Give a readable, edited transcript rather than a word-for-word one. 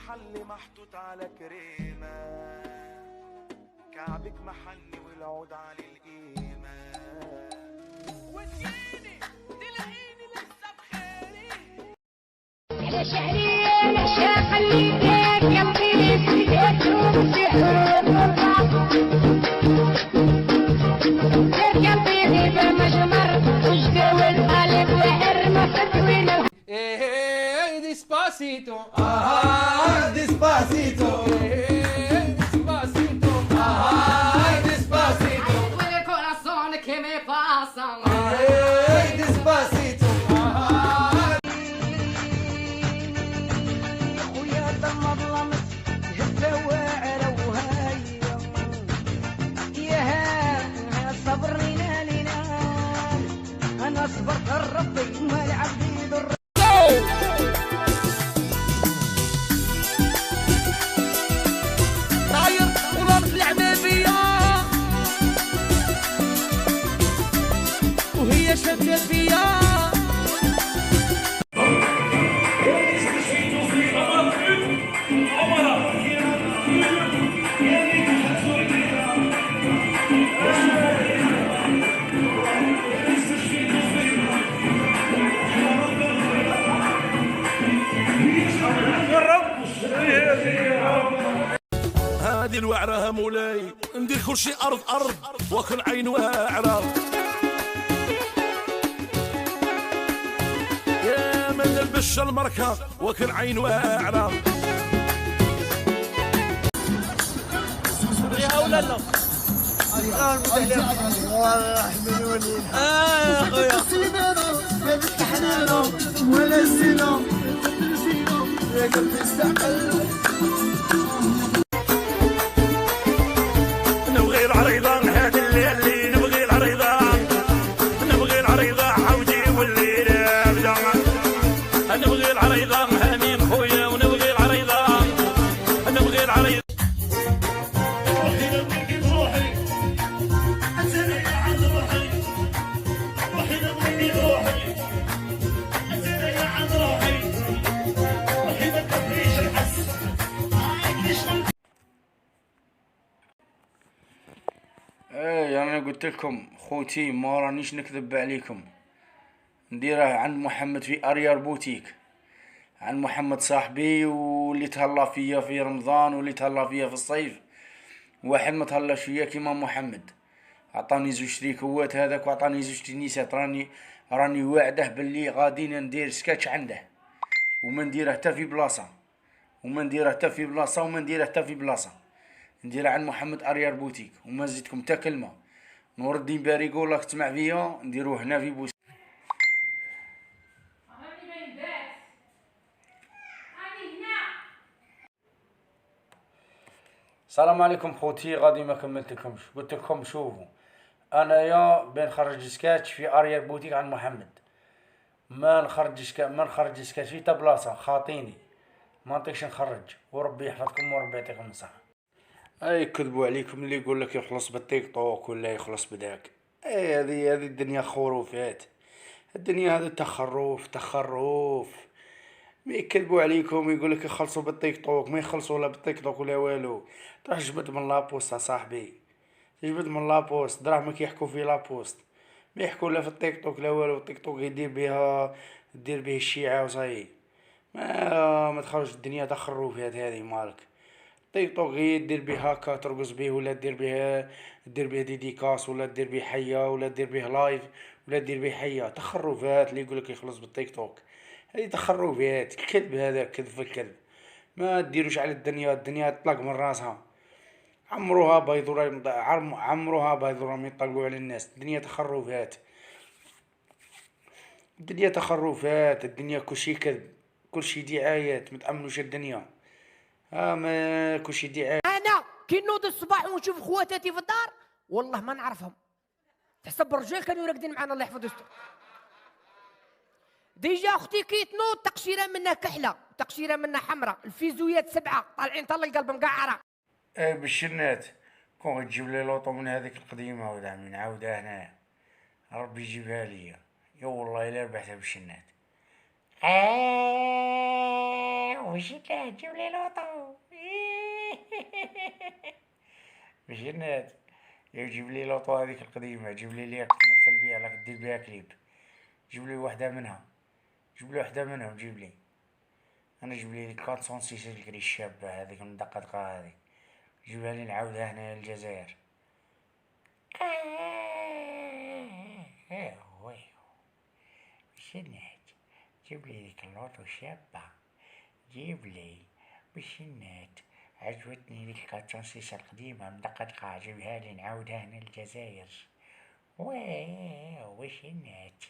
محلي محطوط على كريمة، كعبك محلي والعود على القيمة، وتجيني تلاقيني لسه بخيري. على شعري الاشياء خليتك قلبي لك قلبي غيب مجمر وجدي والقلب وحرمه فتوينه. Despacito, Ay, despacito. despacito, Ay, despacito. Con el corazón que me pasa. Ay, despacito. خويا المظلمة هزة واعرة وهاية ياها صبرنا لنا أنا صبرت ربي ما العبد يضر. طاير ورابط العمامية وهي شادة فيا. هادي الوعرة مولاي، ندير كل شي أرض وكل عين واعرة. يا من نلبس المركة وكل عين واعرة. يا ولادنا ولا السلام يا قلبي استعقل. نبغي العريضة هذا اللي نبغي العريضة، نبغي العريضة عودي والليل أبدا. نبغي العريضة هاني خويا ونبغي العريضة، نبغي العريضة. ايه انا قلت لكم خوتي ما رانيش نكذب عليكم، نديره عند محمد في اريار بوتيك، عند محمد صاحبي واللي تهلا فيا في رمضان واللي تهلا فيا في الصيف. واحد ما تهلاش فيا كيما محمد، عطاني زوج تريكوات هذاك وعطاني زوج تنيسات. راني واعده باللي غادي ندير سكاتش عنده، وما نديره حتى في بلاصه، وما نديره حتى في بلاصه، وما نديره حتى في بلاصه. نديرها عند محمد اريار بوتيك، وما زيدكم حتى كلمه. نور الدين باريكو راك تسمع فيا، نديروه هنا في بوس. السلام عليكم خوتي، غادي ما كملتلكمش، قلت لكم شوفوا انايا بنخرج سكاتش في اريار بوتيك عند محمد، ما نخرج سكاتش في تا بلاصه خاطيني، ما نطيقش نخرج. وربي يحفظكم وربي يعطيكم الصحه. اي يكذبوا عليكم اللي يقول لك يخلص بالتيك توك ولا يخلص بداك. اي هذه الدنيا خروفات، الدنيا هذا تخروف. ما يكذبوا عليكم يقول لك يخلصوا بالتيك توك، ما يخلصوا لا بالتيك توك ولا والو. تروح جبد من لابوست يا صاحبي، تجبد من لابوست. دراهمك يحكوا في لابوست، ما يحكوا لا في التيك توك لا والو. التيك توك يدير به الشيعة وصاي. ما تخرج الدنيا تخروفات هذه مالك. تيك توك غير دير به هاكا ترقص به، ولا دير به ديديكاس، ولا دير به حية، ولا دير به لايف، ولا دير به حية. تخرفات اللي يقولك يخلص بالتيك توك، هذه تخرفات كذب، هذا كذب في الكذب. ما ديروش على الدنيا تطلق من راسها. عمروها بايضورا ما يطلقوا على الناس. الدنيا تخرفات، الدنيا كلشي كذب، كلشي دعايات. ما تأمنوش الدنيا، ما كلشي دعايات. انا كي نوض الصباح ونشوف خواتاتي في الدار والله ما نعرفهم، تحسب الرجال كانوا راقدين معنا الله يحفظ ويستر. ديجا اختي كي تنوض تقشيره منها كحله، تقشيره منها حمراء، الفيزويات 7 طالعين طال القلب مقعره. بالشنات كون تجيب لي لوطو من هذيك القديمه ولا نعاودها هنا، ربي يجيبها ليا. يا والله الا ربحتها بالشنات. وش النات جيب لي لوطو وش النات جيب لي لوطو هذيك القديمة، جيب لي اللي تمثل بيها لك دير بيها كليب، جيب لي واحدة منها، جيب لي واحدة منهم، جيب لي انا جيب لي 406 الكري الشابة هذيك من دقة هذيك، جيبها لي نعاودها هنا للجزائر. وش النات جيب لي ذيك اللوطو شابة، جيب لي وش النات عجبتني ذيك 406 القديمة من دقة جيبها لي نعاودها هنا للجزائر. وش النات